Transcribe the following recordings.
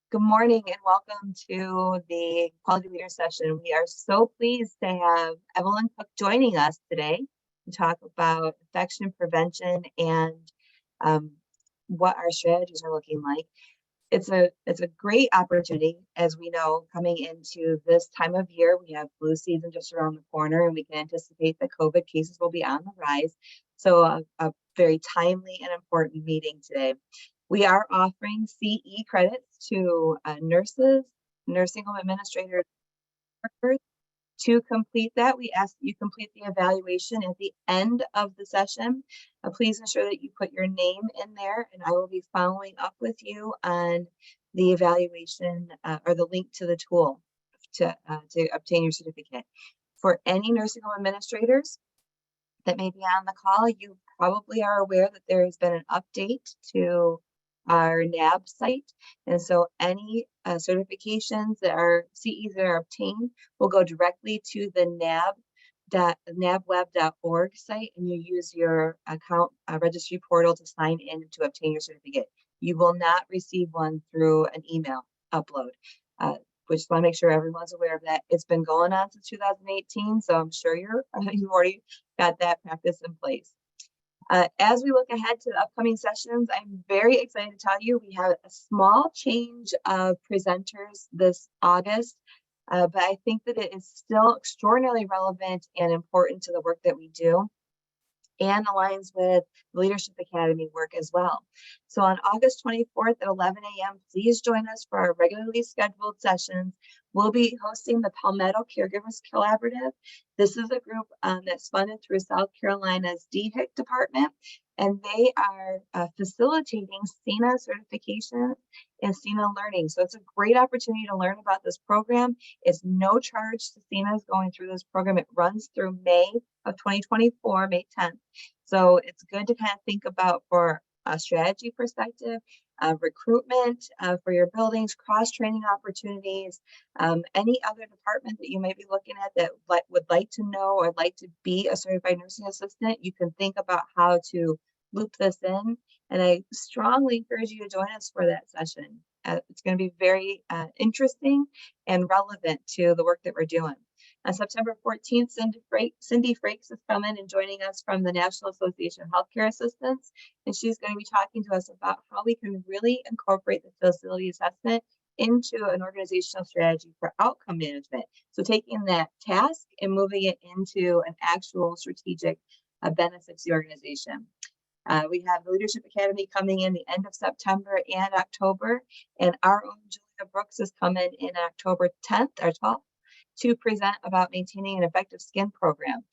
Good morning and welcome to the Quality Leader session. We are so pleased to have Evelyn Cook joining us today to talk about infection prevention and what our strategies are looking like. It's a great opportunity, as we know, coming into this time of year. We have flu season just around the corner, and we can anticipate that COVID cases will be on the rise. So a very timely and important meeting today. We are offering CE credits to nurses, nursing home administrators, workers. To complete that, we ask that you complete the evaluation at the end of the session. Please ensure that you put your name in there, and I will be following up with you on the evaluation or the link to the tool to obtain your certificate. For any nursing home administrators that may be on the call, you probably are aware that there has been an update to our NAB site, and so any certifications that are CEs that are obtained will go directly to the nabweb.org site, and you use your account registry portal to sign in to obtain your certificate. You will not receive one through an email upload. We just want to make sure everyone's aware of that. It's been going on since 2018, so I'm sure you've already got that practice in place. As we look ahead to the upcoming sessions, I'm very excited to tell you we have a small change of presenters this August, but I think that it is still extraordinarily relevant and important to the work that we do, and aligns with the Leadership Academy work as well. So on August 24th at 11 a.m., please join us for our regularly scheduled sessions. We'll be hosting the Palmetto Caregivers Collaborative. This is a group that's funded through South Carolina's DHIC department, and they are facilitating CINA certification and CINA learning. So it's a great opportunity to learn about this program. It's no charge to CINAs going through this program. It runs through May of 2024, May 10th. So it's good to kind of think about for a strategy perspective, recruitment for your buildings, cross-training opportunities, any other department that you might be looking at that would like to know or like to be a certified nursing assistant, you can think about how to loop this in. And I strongly encourage you to join us for that session. It's going to be very interesting and relevant to the work that we're doing. On September 14th, Cindy Frakes is coming and joining us from the National Association of Healthcare Assistants, and she's going to be talking to us about how we can really incorporate the facility assessment into an organizational strategy for outcome management. So taking that task and moving it into an actual strategic benefit to the organization. We have the Leadership Academy coming in the end of September and October, and our own Julia Brooks is coming in October 10th or 12th. To present about maintaining an effective skin program.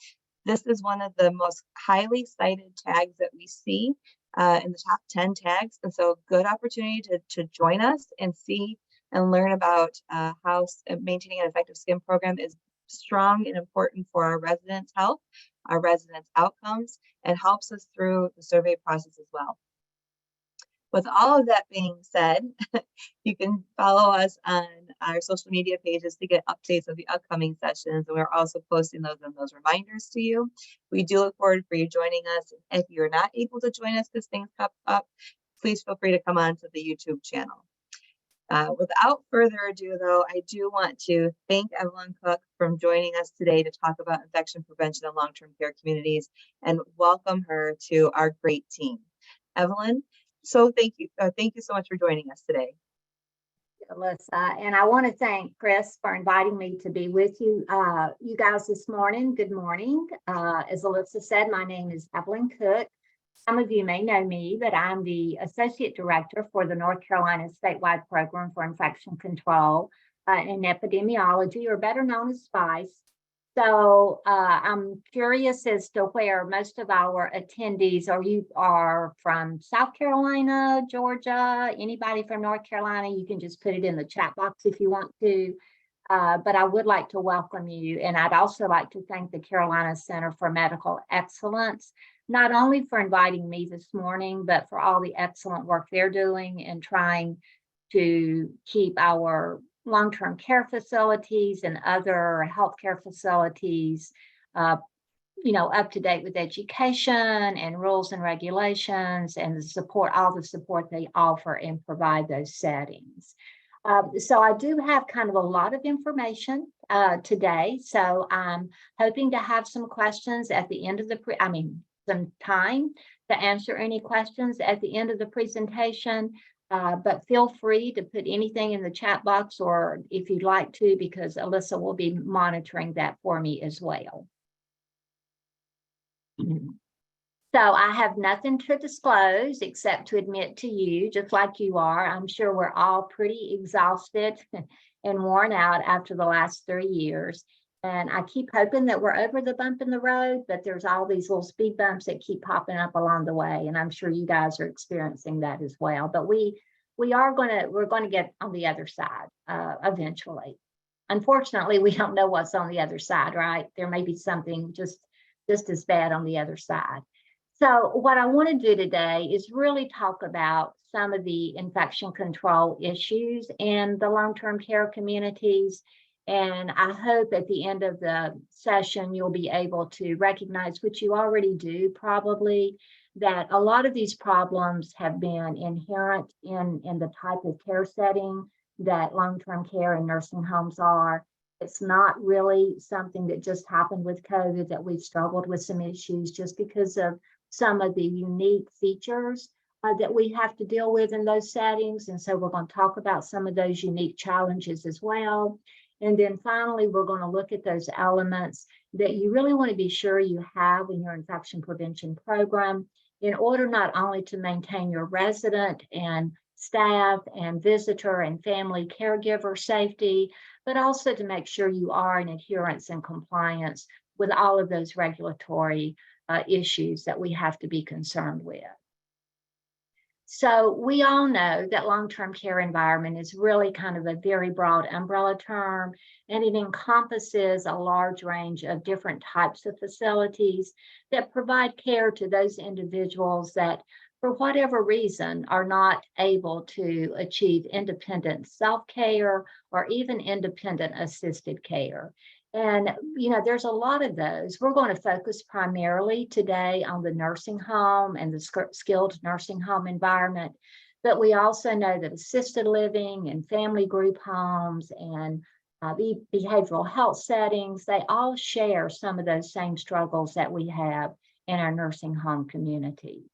This is one of the most highly cited tags that we see in the top 10 tags. And so good opportunity to join us and see and learn about how maintaining an effective skin program is strong and important for our residents' health, our residents' outcomes, and helps us through the survey process as well. With all of that being said, you can follow us on our social media pages to get updates of the upcoming sessions, and we're also posting those reminders to you. We do look forward for you joining us. If you're not able to join us because things come up, please feel free to come on to the YouTube channel. Without further ado, though, I do want to thank Evelyn Cook for joining us today to talk about infection prevention in long-term care communities and welcome her to our great team. Evelyn, so thank you so much for joining us today. Alyssa, and I want to thank Chris for inviting me to be with you guys this morning. Good morning. As Alyssa said, my name is Evelyn Cook. Some of you may know me, but I'm the Associate Director for the North Carolina Statewide Program for Infection Control and Epidemiology, or better known as SPICE. So I'm curious as to where most of our attendees are from South Carolina, Georgia, anybody from North Carolina. You can just put it in the chat box if you want to. But I would like to welcome you. And I'd also like to thank the Carolina Center for Medical Excellence, not only for inviting me this morning, but for all the excellent work they're doing and trying to keep our long-term care facilities and other healthcare facilities, up to date with education and rules and regulations and all the support they offer and provide those settings. So I do have kind of a lot of information today. So I'm hoping to have some questions at the end of some time to answer any questions at the end of the presentation. But feel free to put anything in the chat box, or if you'd like to, because Alyssa will be monitoring that for me as well. So I have nothing to disclose except to admit to you, just like you are, I'm sure we're all pretty exhausted and worn out after the last 3 years. And I keep hoping that we're over the bump in the road, but there's all these little speed bumps that keep popping up along the way. And I'm sure you guys are experiencing that as well. But we're going to get on the other side eventually. Unfortunately, we don't know what's on the other side, right? There may be something just as bad on the other side. So what I want to do today is really talk about some of the infection control issues in the long-term care communities. And I hope at the end of the session, you'll be able to recognize, which you already do probably, that a lot of these problems have been inherent in the type of care setting that long-term care and nursing homes are. It's not really something that just happened with COVID, that we've struggled with some issues just because of some of the unique features that we have to deal with in those settings. And so we're going to talk about some of those unique challenges as well. And then finally, we're going to look at those elements that you really want to be sure you have in your infection prevention program in order not only to maintain your resident and staff and visitor and family caregiver safety, but also to make sure you are in adherence and compliance with all of those regulatory issues that we have to be concerned with. So we all know that long-term care environment is really kind of a very broad umbrella term, and it encompasses a large range of different types of facilities that provide care to those individuals that, for whatever reason, are not able to achieve independent self-care or even independent assisted care. And, there's a lot of those. We're going to focus primarily today on the nursing home and the skilled nursing home environment. But we also know that assisted living and family group homes and behavioral health settings, they all share some of those same struggles that we have in our nursing home communities.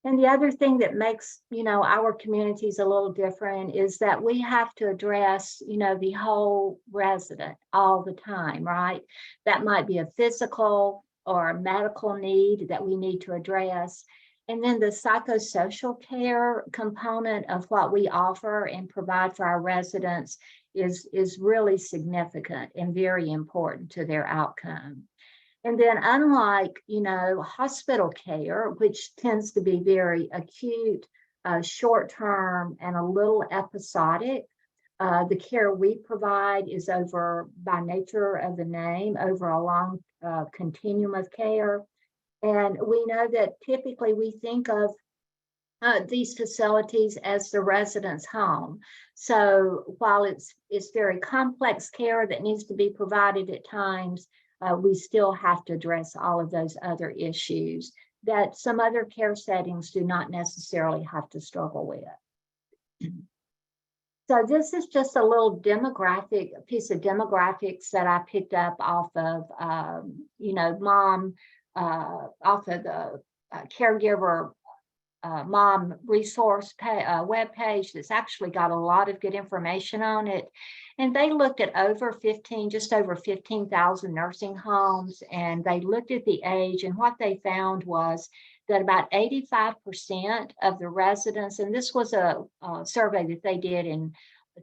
And the other thing that makes, our communities a little different is that we have to address, the whole resident all the time, right? That might be a physical or a medical need that we need to address. And then the psychosocial care component of what we offer and provide for our residents is really significant and very important to their outcome. And then unlike, hospital care, which tends to be very acute, short-term, and a little episodic, the care we provide is over, by nature of the name, over a long continuum of care. And we know that typically we think of these facilities as the resident's home. So while it's very complex care that needs to be provided at times, we still have to address all of those other issues that some other care settings do not necessarily have to struggle with. So this is just a little piece of demographics that I picked up off of, off of the caregiver mom resource web page that's actually got a lot of good information on it. And they looked at just over 15,000 nursing homes, and they looked at the age, and what they found was that about 85% of the residents, and this was a survey that they did in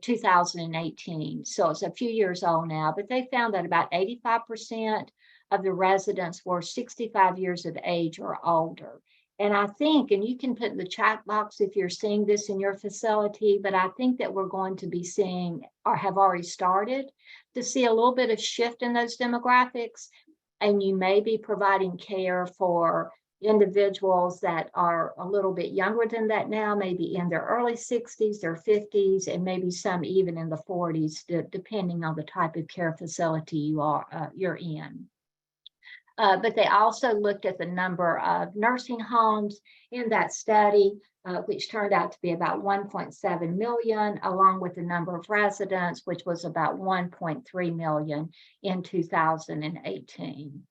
2018, so it's a few years old now, but they found that about 85% of the residents were 65 years of age or older. And I think, and you can put in the chat box if you're seeing this in your facility, but I think that we're going to be seeing, or have already started to see, a little bit of shift in those demographics. And you may be providing care for individuals that are a little bit younger than that now, maybe in their early 60s, their 50s, and maybe some even in the 40s, depending on the type of care facility you're in. But they also looked at the number of nursing homes in that study. which turned out to be about 1.7 million, along with the number of residents, which was about 1.3 million in 2018.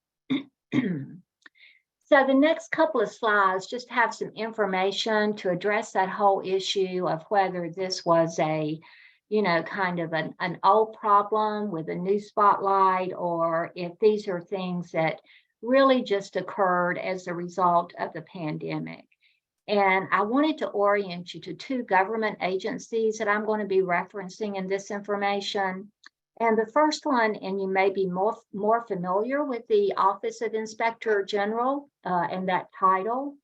So the next couple of slides just have some information to address that whole issue of whether this was a, kind of an old problem with a new spotlight, or if these are things that really just occurred as a result of the pandemic. And I wanted to orient you to two government agencies that I'm going to be referencing in this information. And the first one, and you may be more familiar with the Office of Inspector General and that title,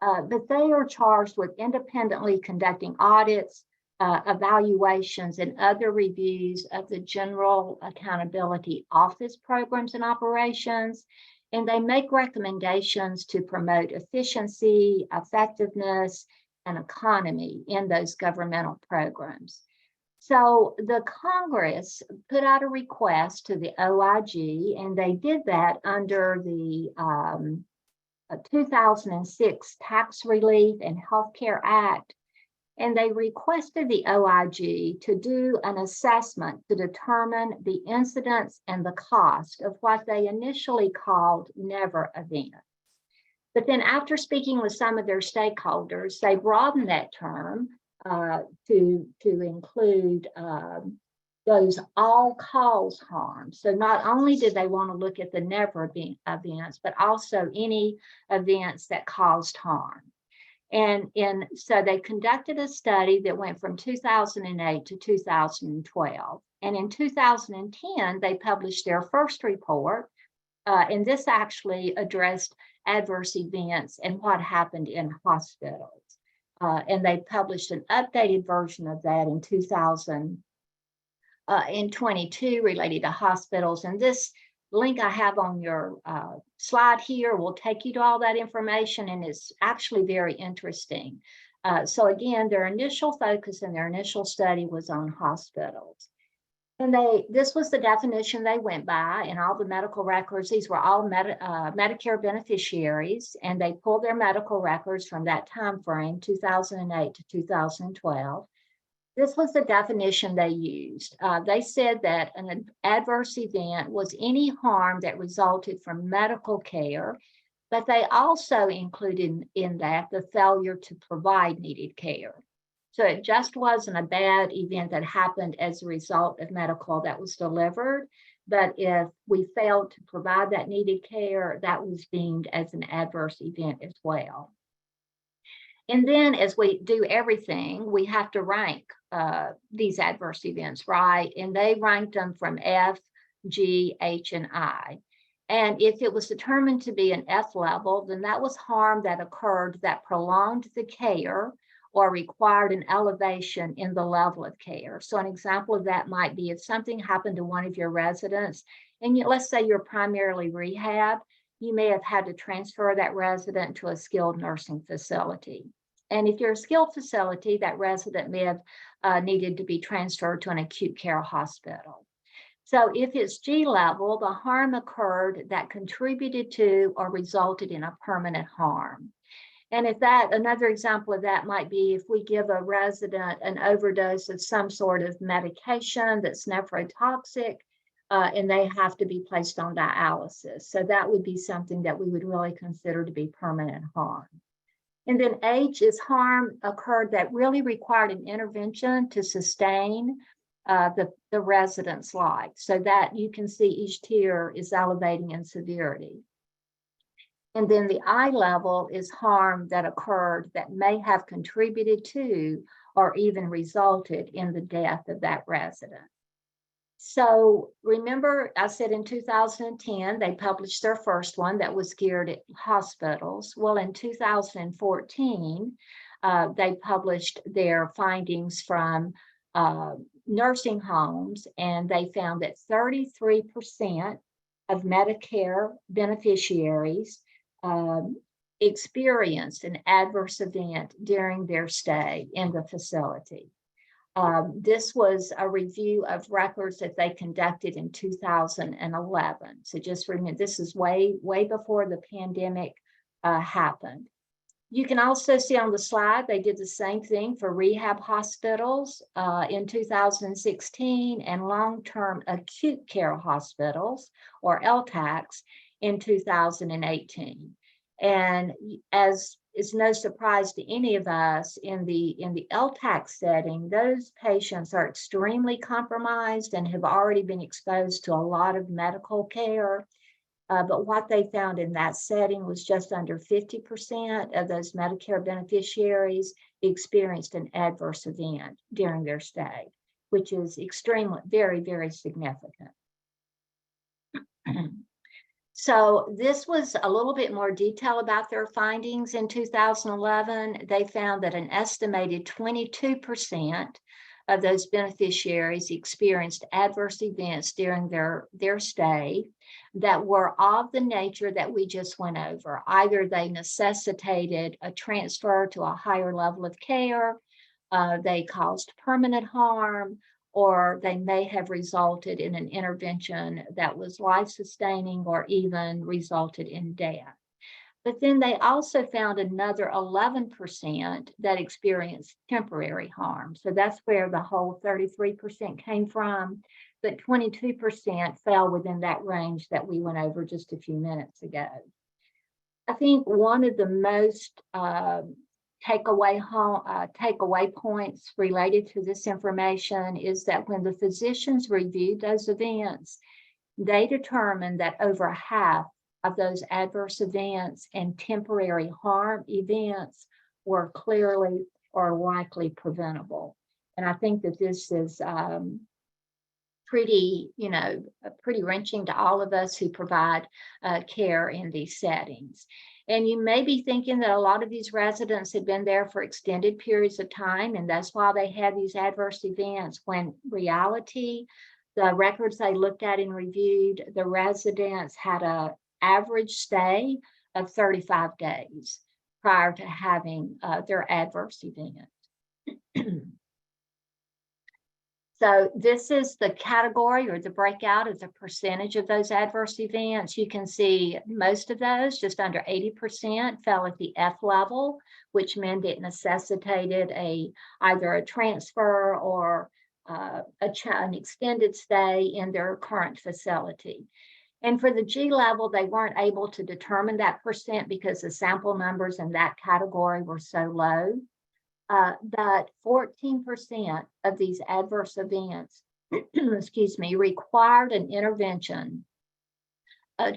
but they are charged with independently conducting audits, evaluations, and other reviews of the General Accountability Office programs and operations. And they make recommendations to promote efficiency, effectiveness, and economy in those governmental programs. So the Congress put out a request to the OIG, and they did that under the 2006 Tax Relief and Healthcare Act. And they requested the OIG to do an assessment to determine the incidence and the cost of what they initially called never events. But then after speaking with some of their stakeholders, they broadened that term to include those all-cause harms. So not only did they want to look at the never events, but also any events that caused harm. And so they conducted a study that went from 2008 to 2012. And in 2010, they published their first report. And this actually addressed adverse events and what happened in hospitals. And they published an updated version of that in 2022 related to hospitals. And this link I have on your slide here will take you to all that information, and it's actually very interesting. So again, their initial focus in their initial study was on hospitals. And this was the definition they went by in all the medical records. These were all Medicare beneficiaries, and they pulled their medical records from that time frame, 2008 to 2012. This was the definition they used. They said that an adverse event was any harm that resulted from medical care, but they also included in that the failure to provide needed care. So it just wasn't a bad event that happened as a result of medical that was delivered, but if we failed to provide that needed care, that was deemed as an adverse event as well. And then as we do everything, we have to rank these adverse events, right? And they ranked them from F, G, H, and I. And if it was determined to be an F level, then that was harm that occurred that prolonged the care or required an elevation in the level of care. So an example of that might be if something happened to one of your residents, and let's say you're primarily rehab, you may have had to transfer that resident to a skilled nursing facility. And if you're a skilled facility, that resident may have needed to be transferred to an acute care hospital. So if it's G level, the harm occurred that contributed to or resulted in a permanent harm. And if another example of that might be if we give a resident an overdose of some sort of medication that's nephrotoxic, and they have to be placed on dialysis. So that would be something that we would really consider to be permanent harm. And then H is harm occurred that really required an intervention to sustain the resident's life. So that you can see each tier is elevating in severity. And then the I level is harm that occurred that may have contributed to or even resulted in the death of that resident. So remember, I said in 2010, they published their first one that was geared at hospitals. Well, in 2014, they published their findings from nursing homes, and they found that 33% of Medicare beneficiaries experienced an adverse event during their stay in the facility. This was a review of records that they conducted in 2011. So just remember, this is way before the pandemic happened. You can also see on the slide, they did the same thing for rehab hospitals in 2016 and long-term acute care hospitals, or LTACs, in 2018. And as is no surprise to any of us, in the LTAC setting, those patients are extremely compromised and have already been exposed to a lot of medical care. But what they found in that setting was just under 50% of those Medicare beneficiaries experienced an adverse event during their stay, which is extremely, very, very significant. So this was a little bit more detail about their findings in 2011. They found that an estimated 22% of those beneficiaries experienced adverse events during their stay that were of the nature that we just went over. Either they necessitated a transfer to a higher level of care, they caused permanent harm, or they may have resulted in an intervention that was life-sustaining or even resulted in death. But then they also found another 11% that experienced temporary harm. So that's where the whole 33% came from, but 22% fell within that range that we went over just a few minutes ago. I think one of the most takeaway points related to this information is that when the physicians reviewed those events, they determined that over half of those adverse events and temporary harm events were clearly or likely preventable. And I think that this is pretty wrenching to all of us who provide care in these settings. And you may be thinking that a lot of these residents had been there for extended periods of time, and that's why they had these adverse events, when reality, the records they looked at and reviewed, the residents had an average stay of 35 days prior to having their adverse event. So this is the category or the breakout of the percentage of those adverse events. You can see most of those, just under 80%, fell at the F level, which meant it necessitated either a transfer or an extended stay in their current facility. And for the G level, they weren't able to determine that percent because the sample numbers in that category were so low. But 14% of these adverse events, required an intervention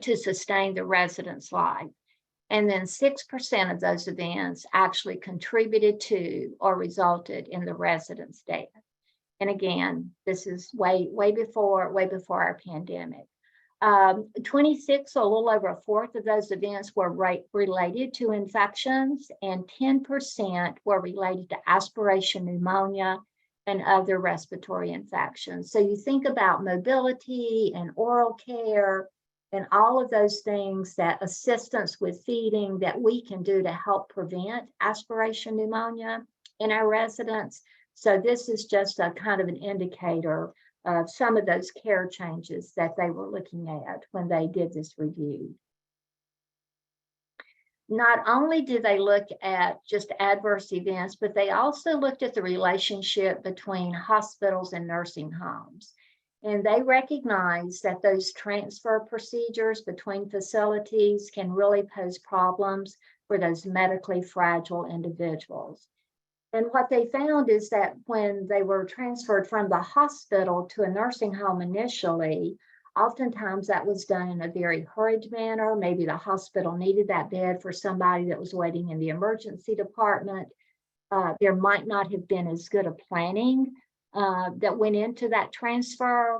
to sustain the resident's life. And then 6% of those events actually contributed to or resulted in the resident's death. And again, this is way before our pandemic. 26, a little over a fourth of those events were related to infections, and 10% were related to aspiration pneumonia and other respiratory infections. So you think about mobility and oral care and all of those things, that assistance with feeding that we can do to help prevent aspiration pneumonia in our residents. So this is just a kind of an indicator of some of those care changes that they were looking at when they did this review. Not only did they look at just adverse events, but they also looked at the relationship between hospitals and nursing homes. And they recognized that those transfer procedures between facilities can really pose problems for those medically fragile individuals. And what they found is that when they were transferred from the hospital to a nursing home initially, oftentimes that was done in a very hurried manner. Maybe the hospital needed that bed for somebody that was waiting in the emergency department. There might not have been as good a planning that went into that transfer.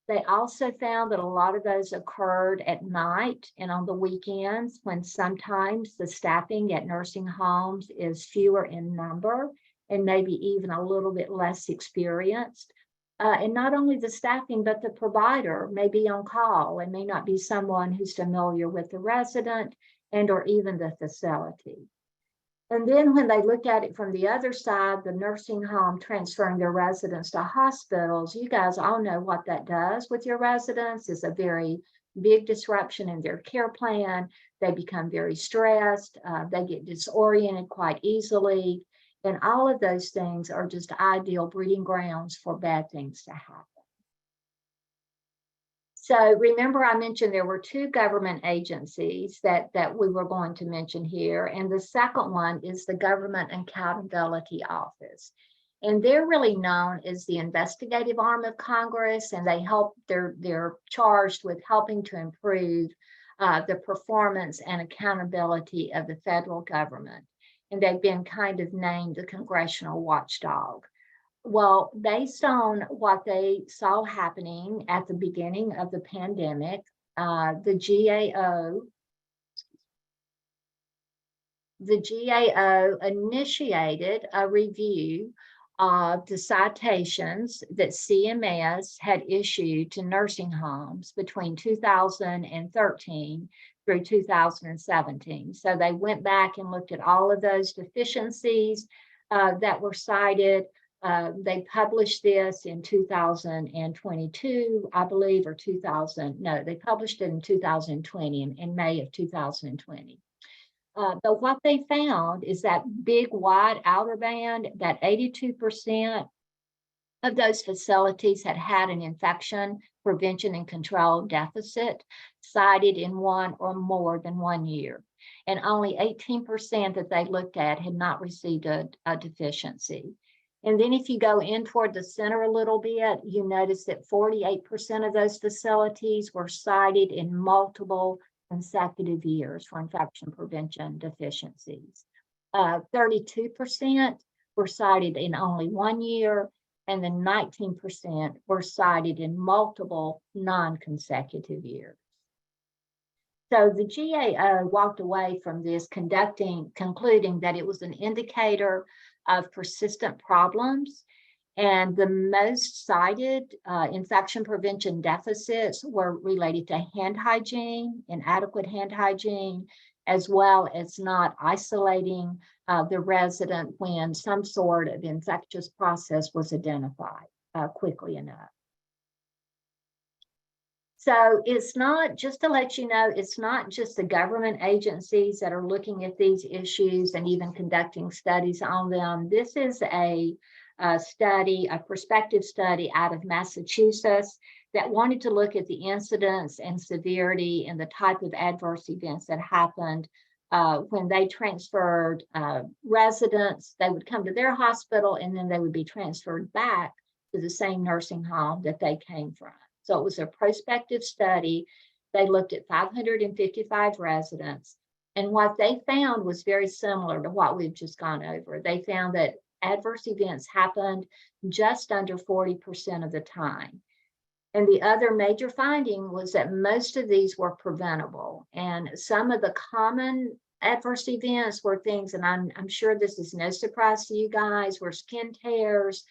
They also found that a lot of those occurred at night and on the weekends, when sometimes the staffing at nursing homes is fewer in number and maybe even a little bit less experienced. And not only the staffing, but the provider may be on call and may not be someone who's familiar with the resident and or even the facility. And then when they look at it from the other side, the nursing home transferring their residents to hospitals, you guys all know what that does with your residents. Is a very big disruption in their care plan. They become very stressed. They get disoriented quite easily. And all of those things are just ideal breeding grounds for bad things to happen. So remember, I mentioned there were two government agencies that we were going to mention here. And the second one is the Government Accountability Office. And they're really known as the investigative arm of Congress, and they're charged with helping to improve the performance and accountability of the federal government. And they've been kind of named the congressional watchdog. Well, based on what they saw happening at the beginning of the pandemic, the GAO initiated a review of the citations that CMS had issued to nursing homes between 2013 through 2017. So they went back and looked at all of those deficiencies that were cited. They published this in 2022, I believe, or they published it in 2020, in May of 2020. But what they found is that big wide outer band, that 82% of those facilities had an infection prevention and control deficit cited in one or more than 1 year. And only 18% that they looked at had not received a deficiency. And then if you go in toward the center a little bit, you notice that 48% of those facilities were cited in multiple consecutive years for infection prevention deficiencies. 32% were cited in only 1 year, and then 19% were cited in multiple non-consecutive years. So the GAO walked away from this concluding that it was an indicator of persistent problems, and the most cited infection prevention deficits were related to hand hygiene, inadequate hand hygiene, as well as not isolating the resident when some sort of infectious process was identified quickly enough. So it's not, just to let you know, it's not just the government agencies that are looking at these issues and even conducting studies on them. This is a prospective study out of Massachusetts that wanted to look at the incidence and severity and the type of adverse events that happened when they transferred residents. They would come to their hospital and then they would be transferred back to the same nursing home that they came from. So it was a prospective study. They looked at 555 residents, and what they found was very similar to what we've just gone over. They found that adverse events happened just under 40% of the time. And the other major finding was that most of these were preventable. And some of the common adverse events were things, and I'm sure this is no surprise to you guys, were skin tears,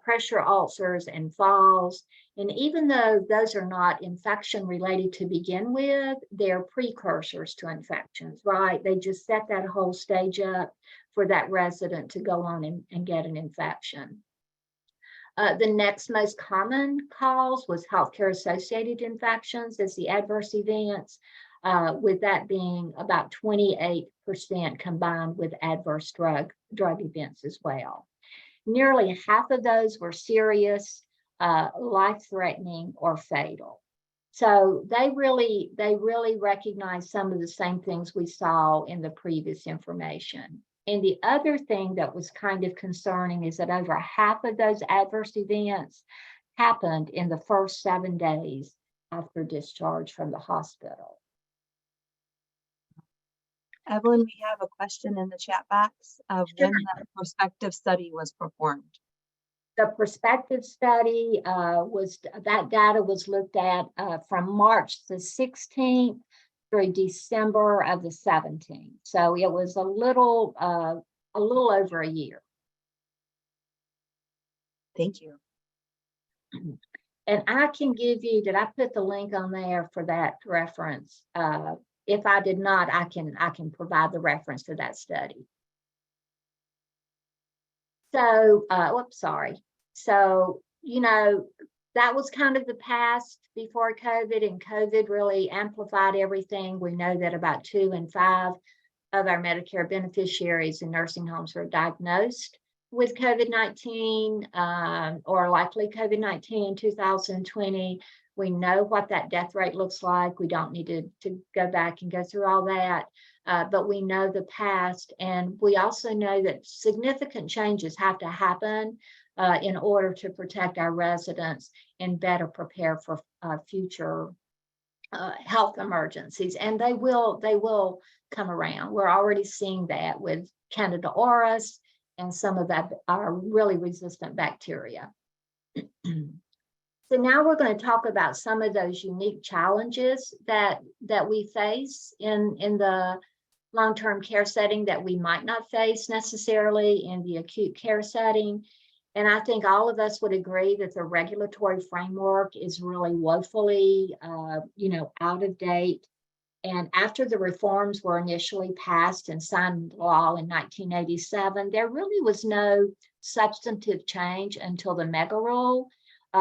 pressure ulcers, and falls. And even though those are not infection related to begin with, they're precursors to infections, right? They just set that whole stage up for that resident to go on and get an infection. The next most common cause was healthcare associated infections as the adverse events, with that being about 28% combined with adverse drug events as well. Nearly half of those were serious, life-threatening, or fatal. So they really recognize some of the same things we saw in the previous information. And the other thing that was kind of concerning is that over half of those adverse events happened in the first 7 days after discharge from the hospital. Evelyn, we have a question in the chat box of when that prospective study was performed. The prospective study that data was looked at from March the 16th through December of the 17th. So it was a little over a year. Thank you. And I can give you, did I put the link on there for that reference? If I did not, I can provide the reference to that study. So, oops, sorry. So, you know, that was kind of the past before COVID, and COVID really amplified everything. We know that about 2 in 5 of our Medicare beneficiaries in nursing homes are diagnosed with COVID-19 or likely COVID-19 in 2020. We know what that death rate looks like. We don't need to go back and go through all that, but we know the past. And we also know that significant changes have to happen in order to protect our residents and better prepare for future health emergencies. And they will come around. We're already seeing that with Candida auris and some of that are really resistant bacteria. So now we're going to talk about some of those unique challenges that we face in the long-term care setting that we might not face necessarily in the acute care setting. And I think all of us would agree that the regulatory framework is really woefully, out of date. And after the reforms were initially passed and signed into law in 1987, there really was no substantive change until the mega rule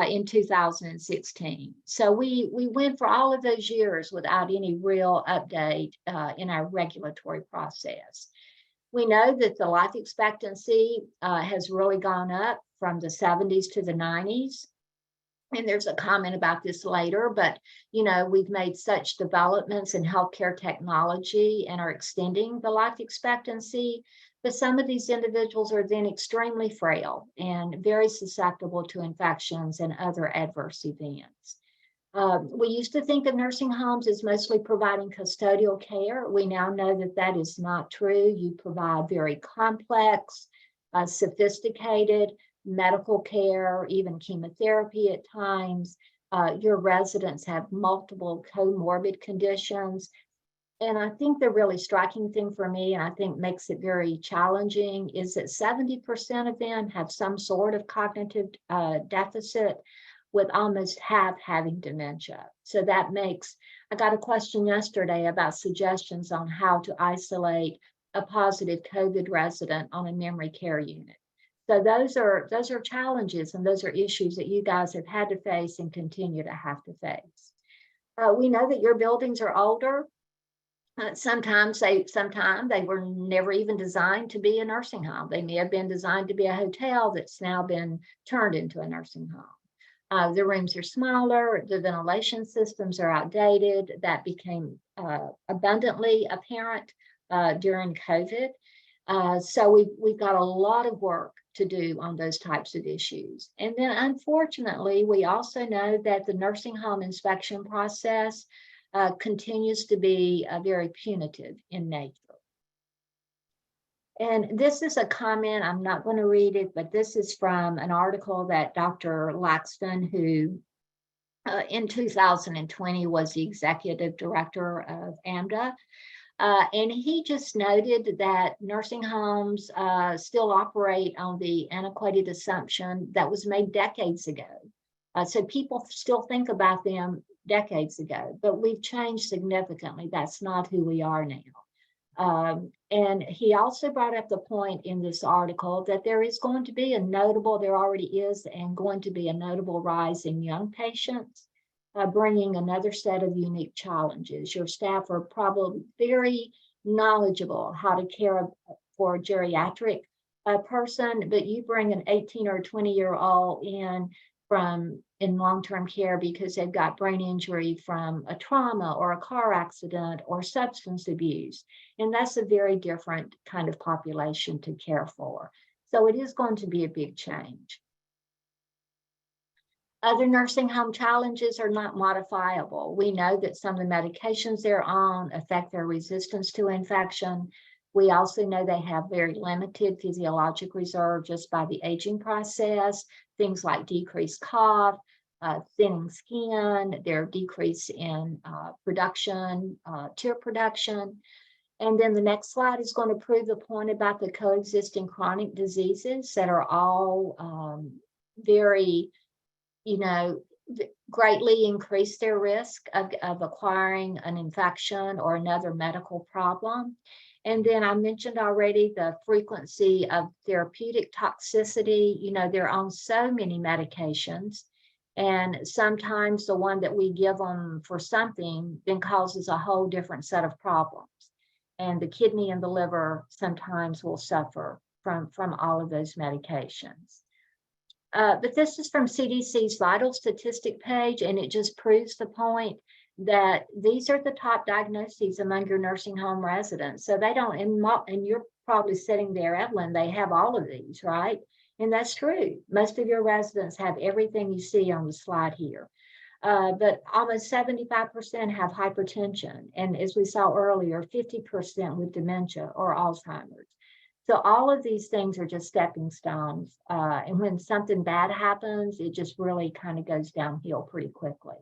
in 2016. So we went for all of those years without any real update in our regulatory process. We know that the life expectancy has really gone up from the 70s to the 90s. And there's a comment about this later, but we've made such developments in healthcare technology and are extending the life expectancy. But some of these individuals are then extremely frail and very susceptible to infections and other adverse events. We used to think of nursing homes as mostly providing custodial care. We now know that that is not true. You provide very complex, sophisticated medical care, even chemotherapy at times. Your residents have multiple comorbid conditions. And I think the really striking thing for me, and I think makes it very challenging, is that 70% of them have some sort of cognitive deficit, with almost half having dementia. So that makes, I got a question yesterday about suggestions on how to isolate a positive COVID resident on a memory care unit. So those are challenges, and those are issues that you guys have had to face and continue to have to face. We know that your buildings are older. Sometimes they were never even designed to be a nursing home. They may have been designed to be a hotel that's now been turned into a nursing home. The rooms are smaller, the ventilation systems are outdated. That became abundantly apparent during COVID. So we've got a lot of work to do on those types of issues. And then unfortunately, we also know that the nursing home inspection process continues to be very punitive in nature. And this is a comment, I'm not going to read it, but this is from an article that Dr. Laxton, who in 2020 was the executive director of AMDA, and he just noted that nursing homes still operate on the antiquated assumption that was made decades ago. So people still think about them decades ago, but we've changed significantly. That's not who we are now. And he also brought up the point in this article that there is going to be there already is, and going to be a notable rise in young patients, bringing another set of unique challenges. Your staff are probably very knowledgeable how to care for a geriatric person, but you bring an 18 or 20-year-old in long-term care because they've got brain injury from a trauma or a car accident or substance abuse. And that's a very different kind of population to care for. So it is going to be a big change. Other nursing home challenges are not modifiable. We know that some of the medications they're on affect their resistance to infection. We also know they have very limited physiologic reserve just by the aging process, things like decreased cough, thinning skin, their decrease in production, tear production. And then the next slide is going to prove the point about the coexisting chronic diseases that are all very, greatly increase their risk of acquiring an infection or another medical problem. And then I mentioned already the frequency of therapeutic toxicity. They're on so many medications. And sometimes the one that we give them for something then causes a whole different set of problems. And the kidney and the liver sometimes will suffer from all of those medications. But this is from CDC's vital statistic page, and it just proves the point that these are the top diagnoses among your nursing home residents. So they don't, and you're probably sitting there, Evelyn, they have all of these, right? And that's true. Most of your residents have everything you see on the slide here. But almost 75% have hypertension. And as we saw earlier, 50% with dementia or Alzheimer's. So all of these things are just stepping stones. And when something bad happens, it just really kind of goes downhill pretty quickly.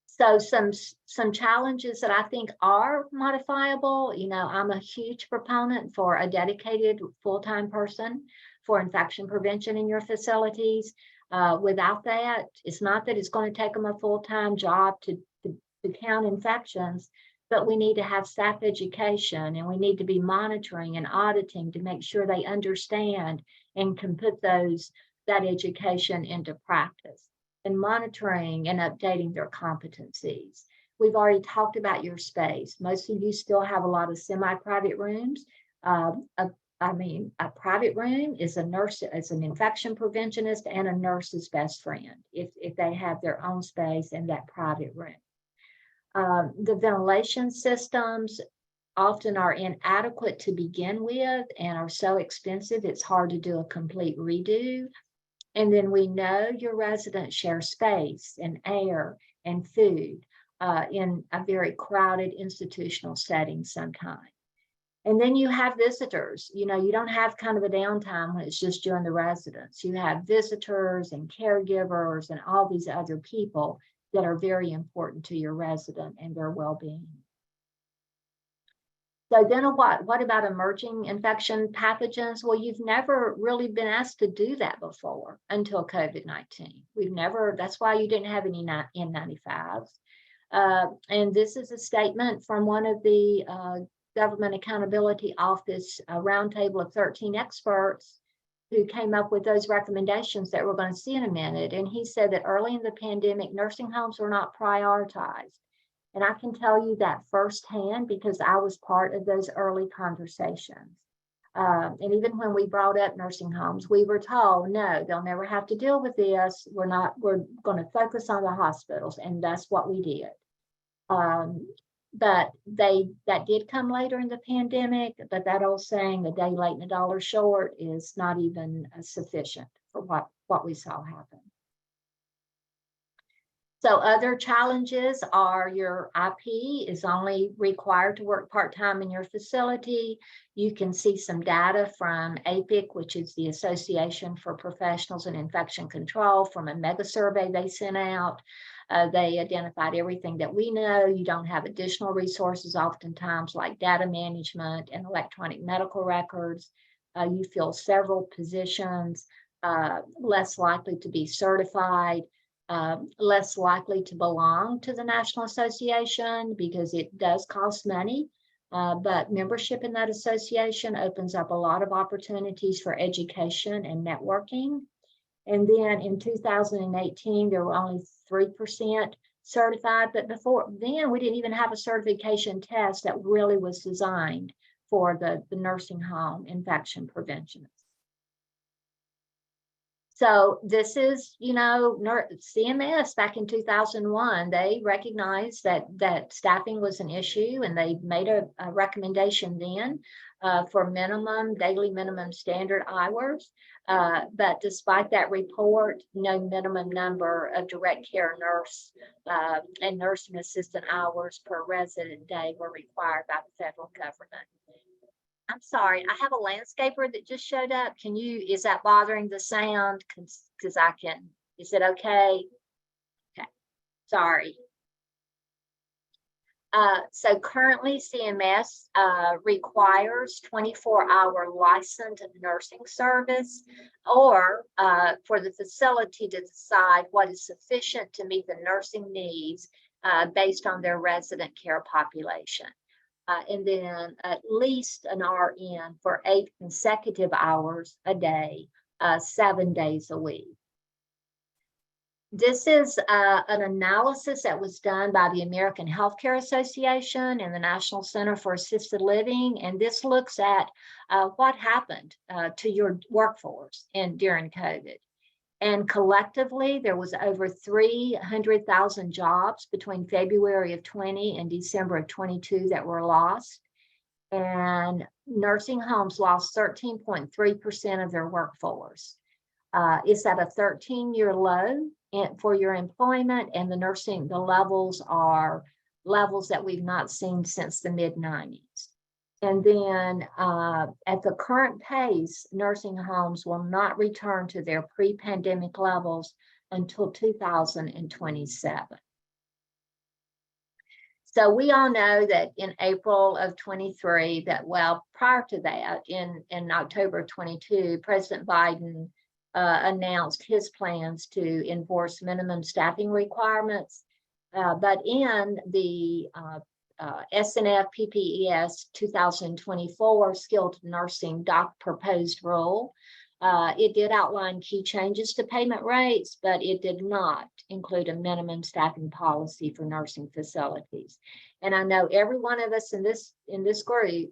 So some challenges that I think are modifiable, I'm a huge proponent for a dedicated full-time person for infection prevention in your facilities. Without that, it's not that it's going to take them a full-time job to count infections, but we need to have staff education, and we need to be monitoring and auditing to make sure they understand and can put that education into practice, and monitoring and updating their competencies. We've already talked about your space. Most of you still have a lot of semi-private rooms. A private room is an infection preventionist and a nurse's best friend if they have their own space in that private room. The ventilation systems often are inadequate to begin with and are so expensive, it's hard to do a complete redo. And then we know your residents share space and air and food in a very crowded institutional setting sometimes. And then you have visitors. You don't have kind of a downtime when it's just you and the residents. You have visitors and caregivers and all these other people that are very important to your resident and their well-being. So then what about emerging infection pathogens? Well, you've never really been asked to do that before until COVID-19. That's why you didn't have any N95s. And this is a statement from one of the Government Accountability Office roundtable of 13 experts who came up with those recommendations that we're going to see in a minute. And he said that early in the pandemic, nursing homes were not prioritized. And I can tell you that firsthand because I was part of those early conversations. And even when we brought up nursing homes, we were told, no, they'll never have to deal with this. We're going to focus on the hospitals. And that's what we did. But that did come later in the pandemic, but that old saying, a day late and a dollar short, is not even sufficient for what we saw happen. So other challenges are your IP is only required to work part-time in your facility. You can see some data from APIC, which is the Association for Professionals in Infection Control, from a mega survey they sent out. They identified everything that we know. You don't have additional resources oftentimes like data management and electronic medical records. You fill several positions, less likely to be certified, less likely to belong to the National Association because it does cost money. But membership in that association opens up a lot of opportunities for education and networking. And then in 2018, there were only 3% certified, but before then, we didn't even have a certification test that really was designed for the nursing home infection prevention. So this is, CMS back in 2001, they recognized that staffing was an issue, and they made a recommendation then for daily minimum standard hours. But despite that report, no minimum number of direct care nurse and nursing assistant hours per resident day were required by the federal government. I'm sorry, I have a landscaper that just showed up. Is that bothering the sound? Because is it okay? Okay, sorry. So currently CMS requires 24-hour licensed nursing service, or for the facility to decide what is sufficient to meet the nursing needs based on their resident care population. And then at least an RN for 8 consecutive hours a day, 7 days a week. This is an analysis that was done by the American Healthcare Association and the National Center for Assisted Living. And this looks at what happened to your workforce during COVID. And collectively, there was over 300,000 jobs between February of 20 and December of 22 that were lost. And nursing homes lost 13.3% of their workforce. It's at a 13-year low for your employment, and the levels are levels that we've not seen since the mid-90s. And then at the current pace, nursing homes will not return to their pre-pandemic levels until 2027. So we all know that in April of 23, prior to that, in October of 22, President Biden announced his plans to enforce minimum staffing requirements. But in the SNF PPES 2024 skilled nursing doc proposed rule, it did outline key changes to payment rates, but it did not include a minimum staffing policy for nursing facilities. And I know every one of us in this group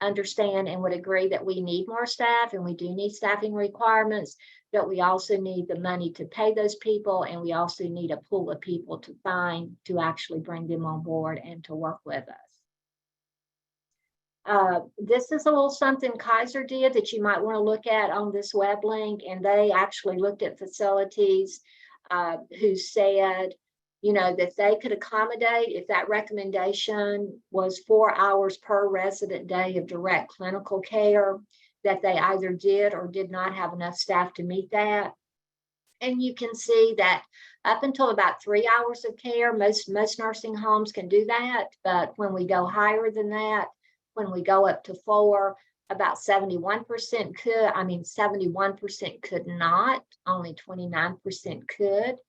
understand and would agree that we need more staff, and we do need staffing requirements, but we also need the money to pay those people, and we also need a pool of people to find to actually bring them on board and to work with us. This is a little something Kaiser did that you might want to look at on this web link, and they actually looked at facilities who said, you know, that they could accommodate, if that recommendation was 4 hours per resident day of direct clinical care, that they either did or did not have enough staff to meet that. And you can see that up until about 3 hours of care, most nursing homes can do that. But when we go higher than that, when we go up to 4, about 71% could, 71% could not, only 29% could.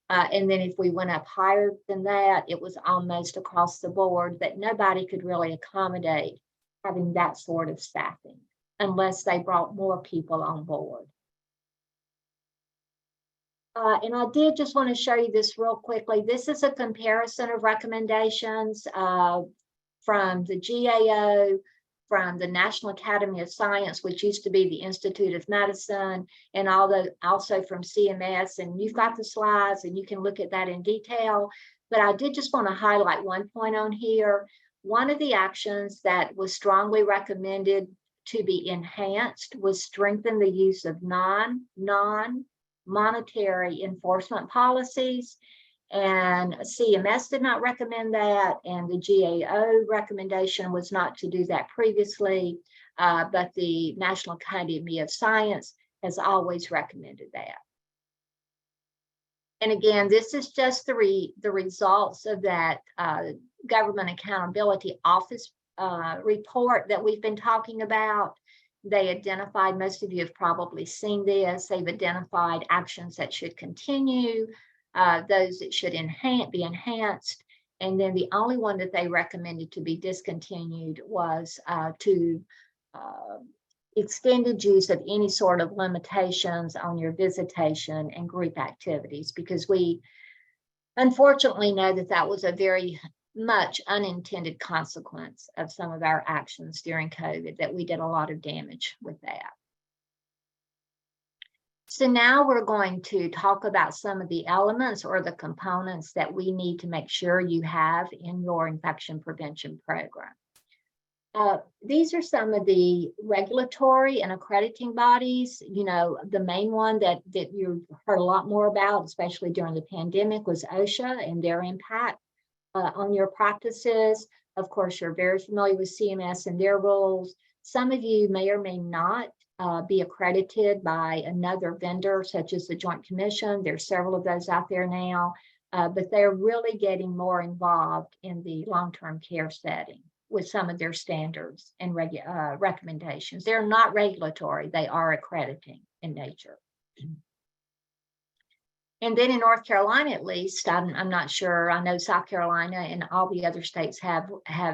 And then if we went up higher than that, it was almost across the board that nobody could really accommodate having that sort of staffing unless they brought more people on board. And I did just want to show you this real quickly. This is a comparison of recommendations from the GAO, from the National Academy of Science, which used to be the Institute of Medicine, and also from CMS. And you've got the slides and you can look at that in detail. But I did just want to highlight one point on here. One of the actions that was strongly recommended to be enhanced was strengthen the use of non-monetary enforcement policies. And CMS did not recommend that, and the GAO recommendation was not to do that previously, but the National Academy of Science has always recommended that. And again, this is just the results of that Government Accountability Office report that we've been talking about. They identified, most of you have probably seen this, they've identified actions that should continue, those that should be enhanced. And then the only one that they recommended to be discontinued was extended use of any sort of limitations on your visitation and group activities, because we unfortunately know that that was a very much unintended consequence of some of our actions during COVID, that we did a lot of damage with that. So now we're going to talk about some of the elements or the components that we need to make sure you have in your infection prevention program. These are some of the regulatory and accrediting bodies. You know, the main one that you've heard a lot more about, especially during the pandemic, was OSHA and their impact on your practices. Of course, you're very familiar with CMS and their rules. Some of you may or may not be accredited by another vendor, such as the Joint Commission. There's several of those out there now, but they're really getting more involved in the long-term care setting with some of their standards and recommendations. They're not regulatory, they are accrediting in nature. And then in North Carolina, at least, I'm not sure. I know South Carolina and all the other states have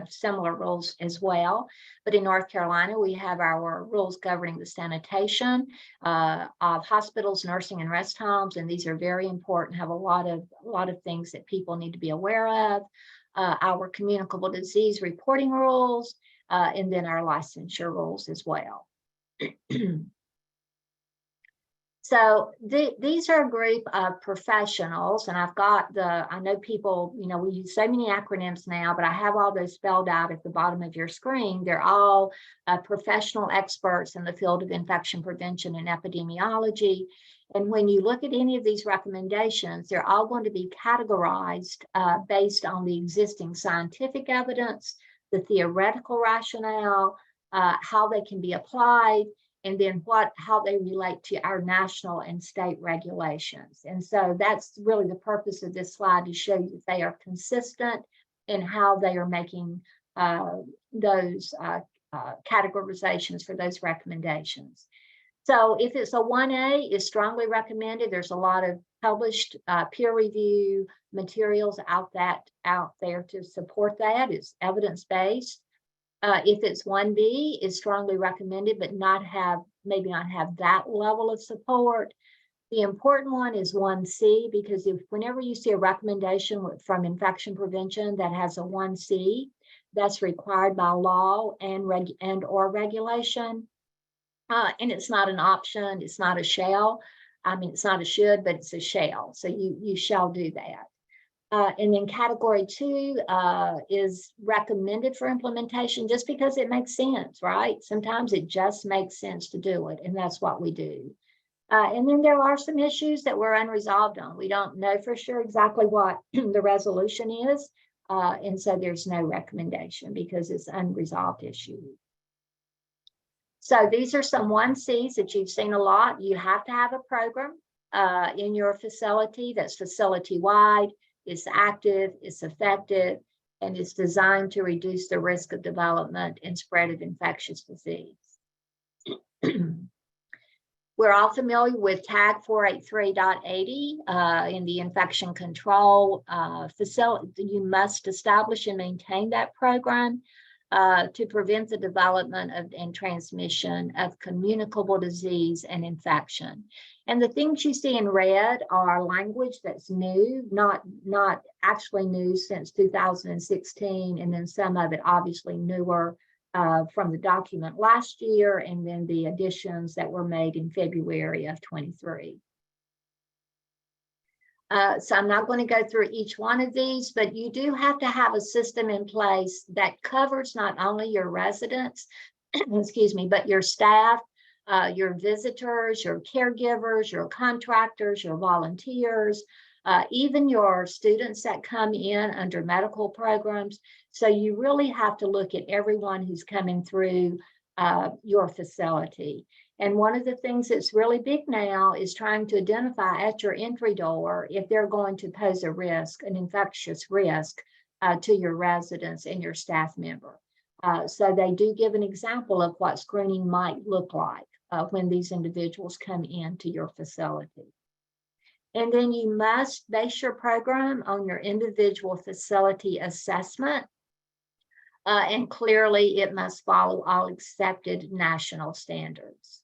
similar rules as well. But in North Carolina, we have our rules governing the sanitation of hospitals, nursing, and rest homes, and these are very important. Have a lot of things that people need to be aware of. Our communicable disease reporting rules, and then our licensure rules as well. So these are a group of professionals, and I know people, we use so many acronyms now, but I have all those spelled out at the bottom of your screen. They're all professional experts in the field of infection prevention and epidemiology. And when you look at any of these recommendations, they're all going to be categorized based on the existing scientific evidence, the theoretical rationale, how they can be applied, and then how they relate to our national and state regulations. And so that's really the purpose of this slide, to show you that they are consistent in how they are making those categorizations for those recommendations. So if it's a 1A, is strongly recommended. There's a lot of published peer review materials out there to support that. It's evidence-based. If it's 1B, is strongly recommended, but maybe not have that level of support. The important one is 1C, because whenever you see a recommendation from infection prevention that has a 1C, that's required by law and or regulation. And it's not an option, it's not a shall. I mean, it's not a should, but it's a shall. So you shall do that. And then category 2 is recommended for implementation just because it makes sense, right? Sometimes it just makes sense to do it, and that's what we do. And then there are some issues that we're unresolved on. We don't know for sure exactly what the resolution is, and so there's no recommendation because it's unresolved issue. So these are some 1Cs that you've seen a lot. You have to have a program in your facility that's facility-wide. It's active, it's effective, and it's designed to reduce the risk of development and spread of infectious disease. We're all familiar with tag 483.80 in the infection control facility. You must establish and maintain that program to prevent the development and transmission of communicable disease and infection. And the things you see in red are language that's new, not actually new since 2016, and then some of it obviously newer from the document last year, and then the additions that were made in February of 23. So I'm not going to go through each one of these, but you do have to have a system in place that covers not only your residents, excuse me, but your staff, your visitors, your caregivers, your contractors, your volunteers, even your students that come in under medical programs. So you really have to look at everyone who's coming through your facility. And one of the things that's really big now is trying to identify at your entry door if they're going to pose a risk, an infectious risk to your residents and your staff member. So they do give an example of what screening might look like when these individuals come into your facility. And then you must base your program on your individual facility assessment. And clearly it must follow all accepted national standards.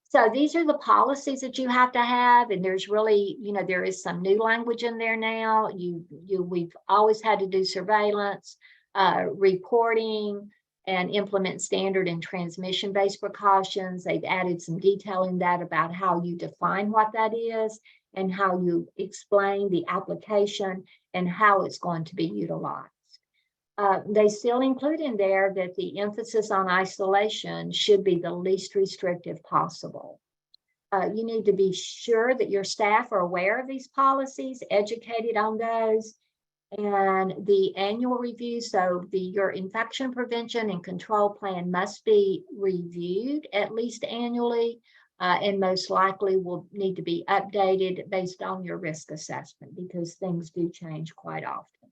So these are the policies that you have to have, and there's really, there is some new language in there now. We've always had to do surveillance, reporting, and implement standard and transmission-based precautions. They've added some detail in that about how you define what that is and how you explain the application and how it's going to be utilized. They still include in there that the emphasis on isolation should be the least restrictive possible. You need to be sure that your staff are aware of these policies, educated on those, and the annual review. So your infection prevention and control plan must be reviewed at least annually, and most likely will need to be updated based on your risk assessment because things do change quite often.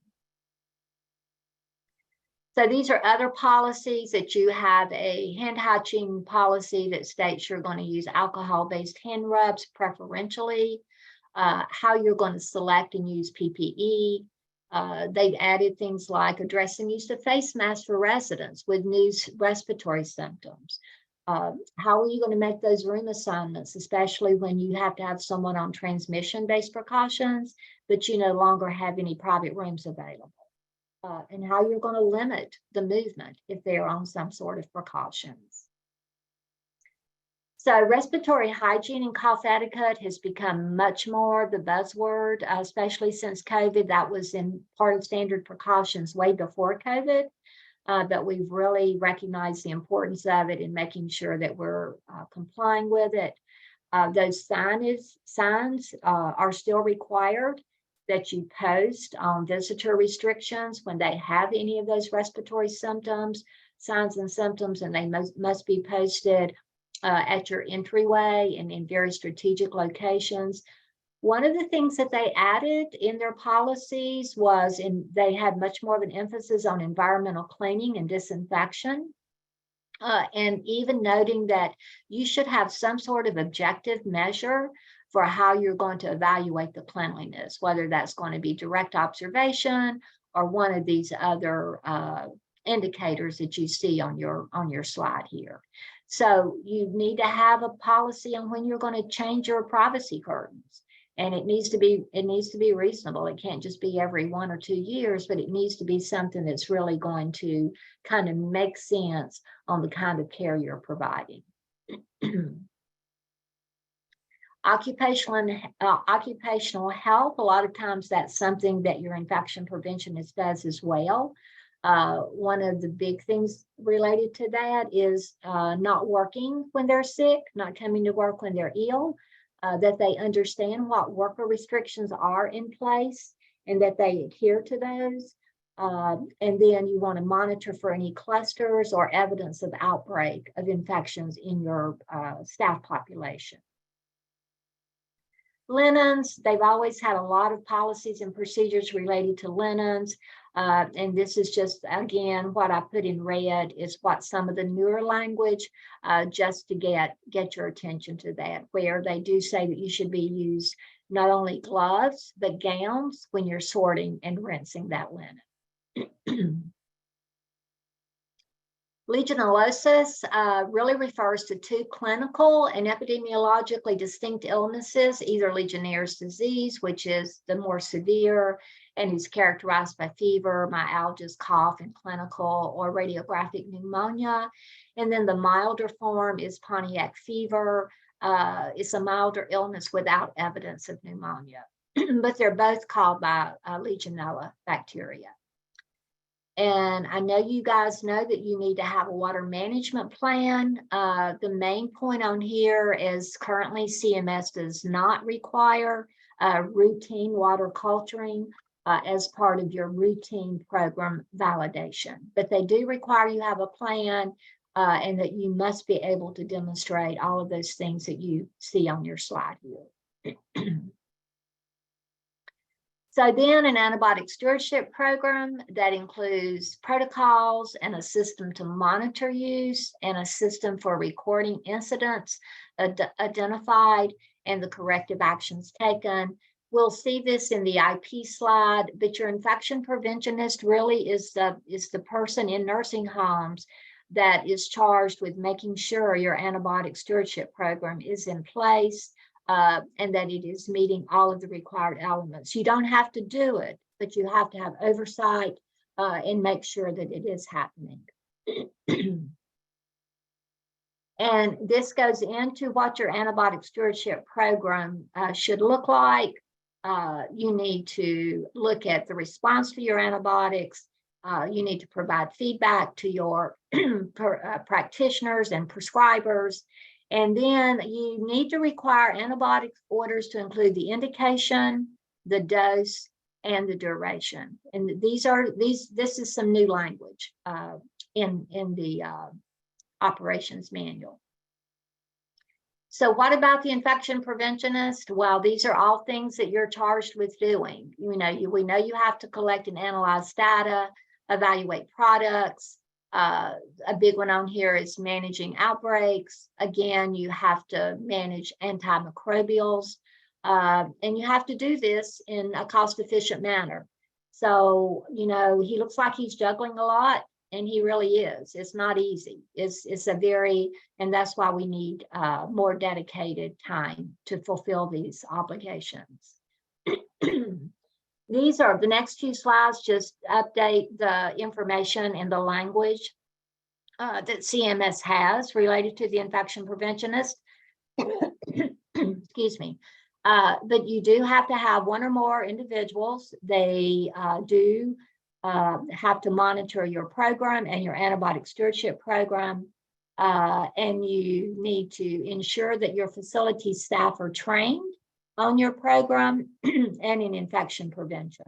So these are other policies that you have: a hand hygiene policy that states you're going to use alcohol-based hand rubs preferentially, how you're going to select and use PPE. They've added things like addressing use of face masks for residents with new respiratory symptoms. How are you going to make those room assignments, especially when you have to have someone on transmission-based precautions, but you no longer have any private rooms available? And how you're going to limit the movement if they're on some sort of precautions. So respiratory hygiene and cough etiquette has become much more the buzzword, especially since COVID. That was in part of standard precautions way before COVID, but we've really recognized the importance of it in making sure that we're complying with it. Those signs are still required that you post on visitor restrictions when they have any of those respiratory symptoms, signs and symptoms, and they must be posted at your entryway and in very strategic locations. One of the things that they added in their policies was they had much more of an emphasis on environmental cleaning and disinfection. And even noting that you should have some sort of objective measure for how you're going to evaluate the cleanliness, whether that's going to be direct observation or one of these other indicators that you see on your slide here. So you need to have a policy on when you're going to change your privacy curtains. And it needs to be reasonable. It can't just be every 1 or 2 years, but it needs to be something that's really going to kind of make sense on the kind of care you're providing. Occupational health, a lot of times that's something that your infection preventionist does as well. One of the big things related to that is not working when they're sick, not coming to work when they're ill, that they understand what worker restrictions are in place and that they adhere to those. And then you want to monitor for any clusters or evidence of outbreak of infections in your staff population. Linens, they've always had a lot of policies and procedures related to linens. And this is just, again, what I put in red is what some of the newer language, just to get your attention to that, where they do say that you should be used not only gloves, but gowns when you're sorting and rinsing that linen. Legionellosis really refers to 2 clinical and epidemiologically distinct illnesses, either Legionnaire's disease, which is the more severe and is characterized by fever, myalgias, cough, and clinical or radiographic pneumonia. And then the milder form is Pontiac fever. It's a milder illness without evidence of pneumonia, but they're both caused by Legionella bacteria. And I know you guys know that you need to have a water management plan. The main point on here is currently CMS does not require routine water culturing as part of your routine program validation, but they do require you have a plan and that you must be able to demonstrate all of those things that you see on your slide here. So then an antibiotic stewardship program that includes protocols and a system to monitor use and a system for recording incidents identified and the corrective actions taken. We'll see this in the IP slide, but your infection preventionist really is the person in nursing homes that is charged with making sure your antibiotic stewardship program is in place. And that it is meeting all of the required elements. You don't have to do it, but you have to have oversight and make sure that it is happening. And this goes into what your antibiotic stewardship program should look like. You need to look at the response to your antibiotics. You need to provide feedback to your practitioners and prescribers. And then you need to require antibiotic orders to include the indication, the dose, and the duration. And this is some new language in the operations manual. So what about the infection preventionist? Well, these are all things that you're charged with doing. We know you have to collect and analyze data. evaluate products. A big one on here is managing outbreaks. Again, you have to manage antimicrobials, and you have to do this in a cost-efficient manner. So, he looks like he's juggling a lot, and he really is. It's not easy. It's a very, and that's why we need more dedicated time to fulfill these obligations. These are the next few slides, just update the information and the language that CMS has related to the infection preventionist. Excuse me. But you do have to have one or more individuals. They do have to monitor your program and your antibiotic stewardship program. And you need to ensure that your facility staff are trained on your program and in infection prevention.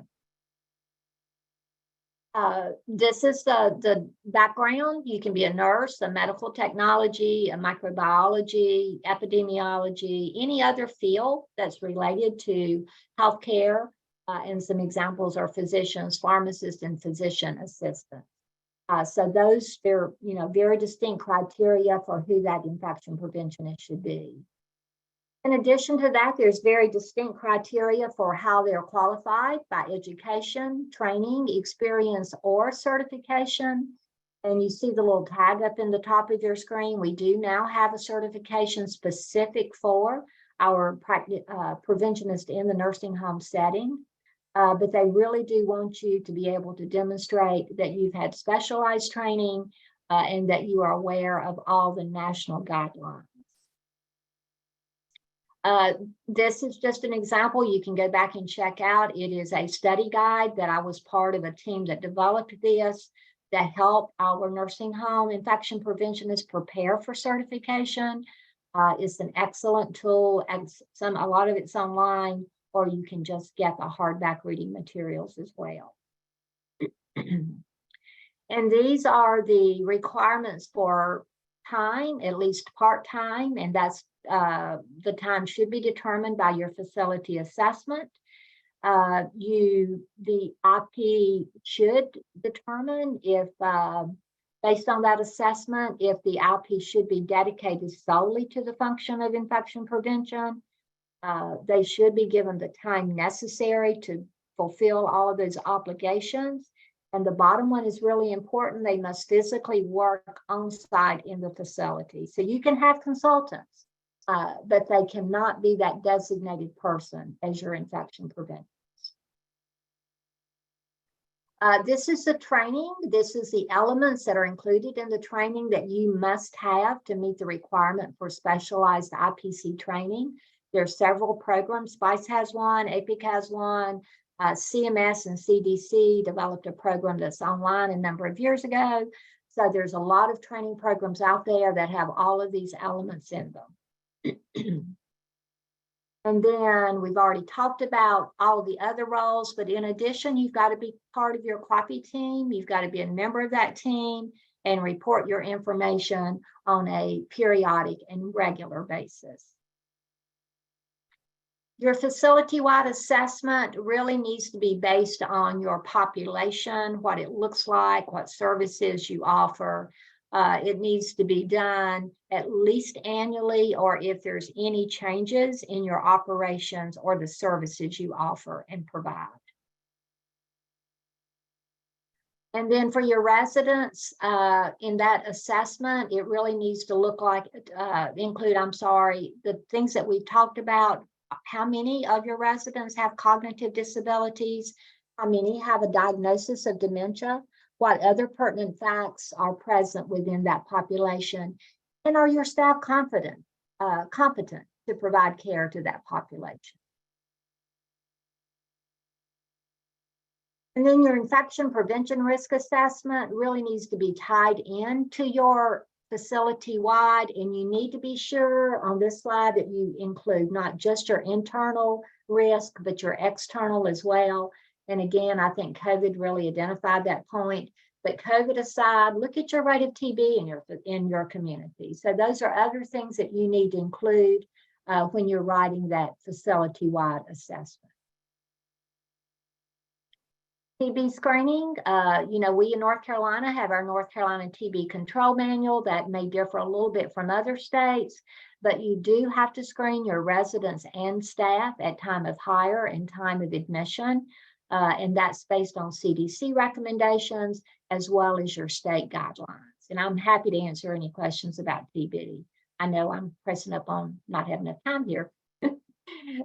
This is the background. You can be a nurse, a medical technology, a microbiology, epidemiology, any other field that's related to healthcare. And some examples are physicians, pharmacists, and physician assistants. So those, they're very distinct criteria for who that infection preventionist should be. In addition to that, there's very distinct criteria for how they're qualified by education, training, experience, or certification. And you see the little tag up in the top of your screen. We do now have a certification specific for our preventionist in the nursing home setting. But they really do want you to be able to demonstrate that you've had specialized training and that you are aware of all the national guidelines. This is just an example you can go back and check out. It is a study guide that I was part of a team that developed this that helped our nursing home infection preventionists prepare for certification. It's an excellent tool, and a lot of it's online, or you can just get the hardback reading materials as well. And these are the requirements for time, at least part-time, and that's the time should be determined by your facility assessment. The IP should determine if, based on that assessment, if the IP should be dedicated solely to the function of infection prevention. They should be given the time necessary to fulfill all of those obligations. And the bottom one is really important. They must physically work on site in the facility. So you can have consultants, but they cannot be that designated person as your infection preventer. This is the training. This is the elements that are included in the training that you must have to meet the requirement for specialized IPC training. There are several programs. SPICE has one, APIC has one. CMS and CDC developed a program that's online a number of years ago. So there's a lot of training programs out there that have all of these elements in them. And then we've already talked about all of the other roles, but in addition, you've got to be part of your QAPI team. You've got to be a member of that team and report your information on a periodic and regular basis. Your facility-wide assessment really needs to be based on your population, what it looks like, what services you offer. It needs to be done at least annually, or if there's any changes in your operations or the services you offer and provide. And then for your residents, in that assessment, it really needs to look like, include the things that we've talked about. How many of your residents have cognitive disabilities? How many have a diagnosis of dementia? What other pertinent facts are present within that population? And are your staff competent to provide care to that population? And then your infection prevention risk assessment really needs to be tied in to your facility-wide, and you need to be sure on this slide that you include not just your internal risk, but your external as well. And again, I think COVID really identified that point. But COVID aside, look at your rate of TB in your community. So those are other things that you need to include when you're writing that facility-wide assessment. TB screening, we in North Carolina have our North Carolina TB control manual that may differ a little bit from other states, but you do have to screen your residents and staff at time of hire and time of admission. And that's based on CDC recommendations as well as your state guidelines. And I'm happy to answer any questions about TB. I know I'm pressing up on not having enough time here.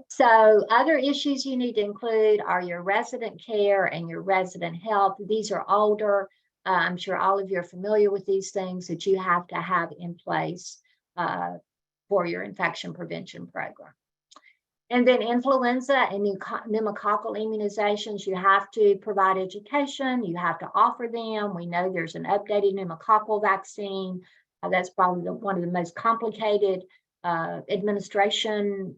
So other issues you need to include are your resident care and your resident health. These are older. I'm sure all of you are familiar with these things that you have to have in place for your infection prevention program. And then influenza and pneumococcal immunizations, you have to provide education. You have to offer them. We know there's an updated pneumococcal vaccine. That's probably one of the most complicated administration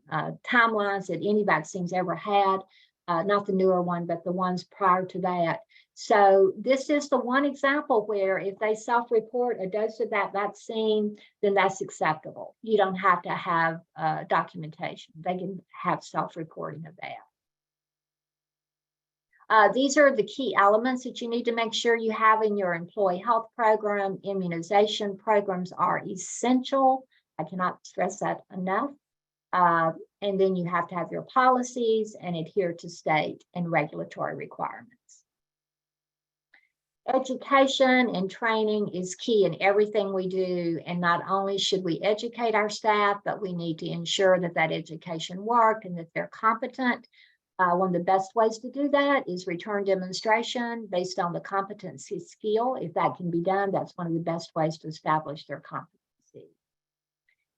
timelines that any vaccine's ever had, not the newer one, but the ones prior to that. So this is the one example where if they self-report a dose of that vaccine, then that's acceptable. You don't have to have documentation. They can have self-reporting of that. These are the key elements that you need to make sure you have in your employee health program. Immunization programs are essential. I cannot stress that enough. And then you have to have your policies and adhere to state and regulatory requirements. Education and training is key in everything we do. And not only should we educate our staff, but we need to ensure that that education works and that they're competent. One of the best ways to do that is return demonstration based on the competency skill. If that can be done, that's one of the best ways to establish their competency.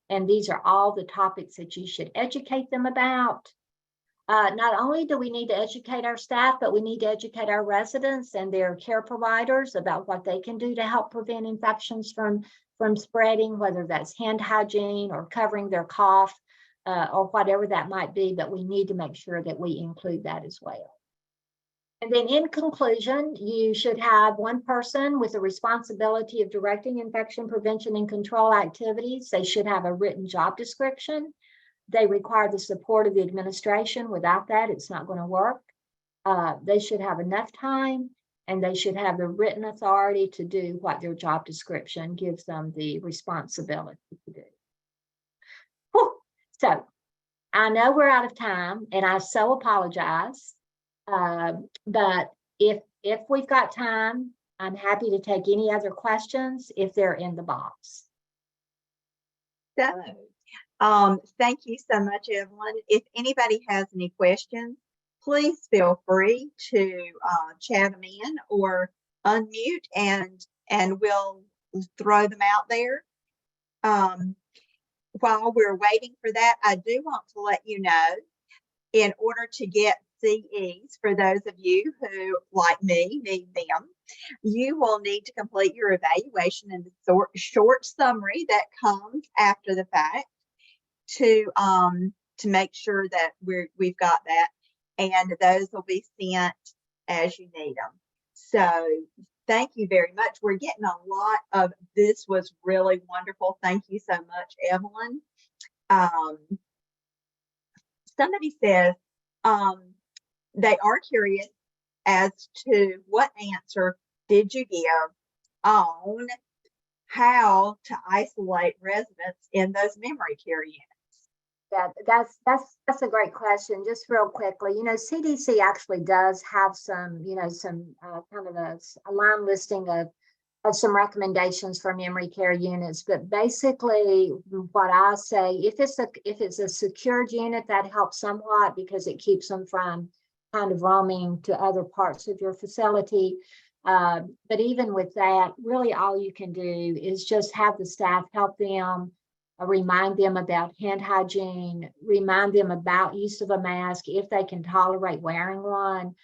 And these are all the topics that you should educate them about. Not only do we need to educate our staff, but we need to educate our residents and their care providers about what they can do to help prevent infections from spreading, whether that's hand hygiene or covering their cough or whatever that might be, but we need to make sure that we include that as well. And then in conclusion, you should have one person with the responsibility of directing infection prevention and control activities. They should have a written job description. They require the support of the administration. Without that, it's not going to work. They should have enough time, and they should have the written authority to do what their job description gives them the responsibility to do. Whew. So I know we're out of time, and I so apologize. But if we've got time, I'm happy to take any other questions if they're in the box. So, thank you so much, Evelyn. If anybody has any questions, please feel free to chat them in or unmute and we'll throw them out there. While we're waiting for that, I do want to let you know, in order to get CEs, for those of you who, like me, need them, you will need to complete your evaluation and the short summary that comes after the fact to make sure that we've got that, and those will be sent as you need them. So thank you very much. We're getting a lot of this. Was really wonderful. Thank you so much, Evelyn. Somebody says they are curious as to what answer did you give on how to isolate residents in those memory care units. That's a great question. Just real quickly, CDC actually does have some, kind of a line listing of some recommendations for memory care units. But basically, what I say, if it's a secured unit, that helps somewhat because it keeps them from kind of roaming to other parts of your facility. But even with that, really all you can do is just have the staff help them, remind them about hand hygiene, remind them about use of a mask if they can tolerate wearing one,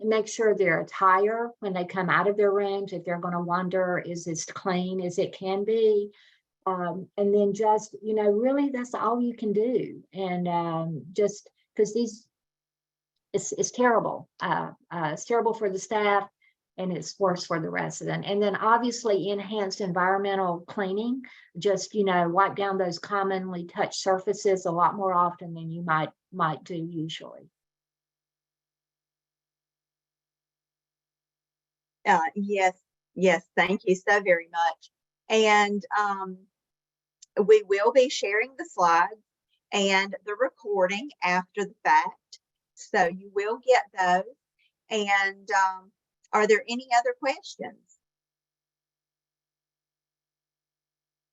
make sure their attire when they come out of their rooms, if they're going to wonder, is this clean as it can be? And then just, really that's all you can do. And just because it's terrible. It's terrible for the staff and it's worse for the resident. And then obviously enhanced environmental cleaning, just, wipe down those commonly touched surfaces a lot more often than you might do usually. Yes, thank you so very much. And we will be sharing the slides and the recording after the fact. So you will get those. And are there any other questions?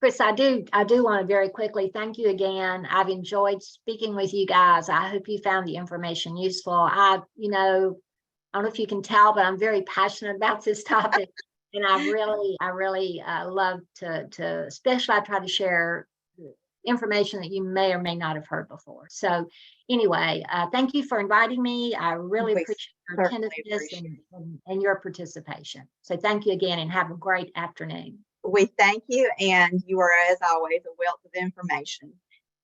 Chris, I do want to very quickly thank you again. I've enjoyed speaking with you guys. I hope you found the information useful. I don't know if you can tell, but I'm very passionate about this topic. And I really love to, especially I try to share information that you may or may not have heard before. So anyway, thank you for inviting me. I really We appreciate your certainly attentiveness and your participation. So thank you again and have a great afternoon. We thank you, and you are, as always, a wealth of information.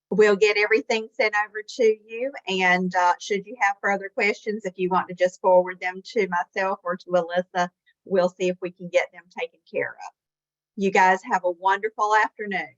We'll get everything sent over to you, and should you have further questions, if you want to just forward them to myself or to Alyssa, we'll see if we can get them taken care of. You guys have a wonderful afternoon.